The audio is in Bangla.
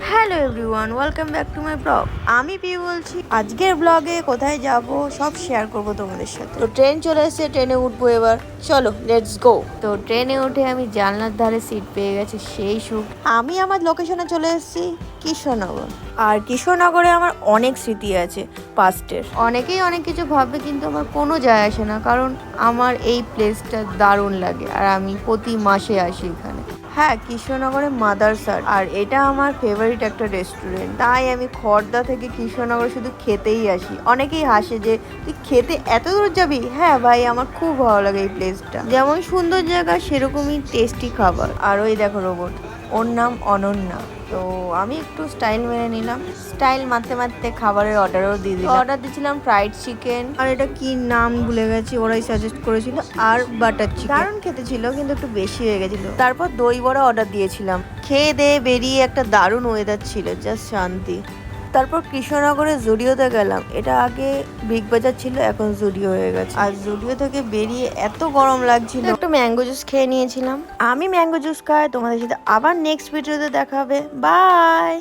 Hello everyone, welcome back to my blog. আমি পিউ বলছি। আজকের ব্লগে কোথায় যাব সব শেয়ার করব তোমাদের সাথে। তো ট্রেন চলে এসেছে, ট্রেনে উঠবো এবার। চলো লেটস গো। তো ট্রেনে উঠে আমি জানলার ধারে সিট পেয়ে গেছি, সেই সুখ। আমি আমার লোকেশনে চলে এসেছি কৃষ্ণনগর। আর কৃষ্ণনগরে আমার অনেক স্মৃতি আছে পাস্টের। অনেকেই অনেক কিছু ভাববে, কিন্তু আমার কোনো যায় আসে না, কারণ আমার এই প্লেসটা দারুণ লাগে আর আমি প্রতি মাসে আসি এখানে। হ্যাঁ, কৃষ্ণনগরে মাদারসার, আর এটা আমার ফেভারিট একটা রেস্টুরেন্ট। তাই আমি খড়দা থেকে কৃষ্ণনগরে শুধু খেতেই আসি। অনেকেই হাসে যে তুই খেতে এত দূর যাবি। হ্যাঁ ভাই, আমার খুব ভালো লাগে এই প্লেসটা। যেমন সুন্দর জায়গা, সেরকমই টেস্টি খাবার। আর ওই দেখো রোবট, ওর নাম অনন্যা। তো আমি একটু স্টাইল মেরে নিলাম, স্টাইল মারতে মারতে খাবারের অর্ডারও দিয়ে দিলাম। অর্ডার দিয়েছিলাম ফ্রাইড চিকেন, আর এটা কি নাম ভুলে গেছি, ওরাই সাজেস্ট করেছিল, আর বাটার চিকেন। দারুণ খেতে ছিল, কিন্তু একটু বেশি হয়ে গেছিল। তারপর দই বড়া অর্ডার দিয়েছিলাম। খেয়ে দিয়ে বেরিয়ে একটা দারুণ ওয়েদার ছিল, জাস্ট শান্তি। তারপর কৃষ্ণনগরে জুডিওতে গেলাম। এটা আগে বিগ বাজার ছিল, এখন জুডিও হয়ে গেছে। আর জুডিও থেকে বেরিয়ে এত গরম লাগছিল, একটু ম্যাঙ্গো জুস খেয়ে নিয়েছিলাম। আমি ম্যাঙ্গো জুস খাই। তোমাদের সাথে আবার নেক্সট ভিডিওতে দেখা হবে। বাই।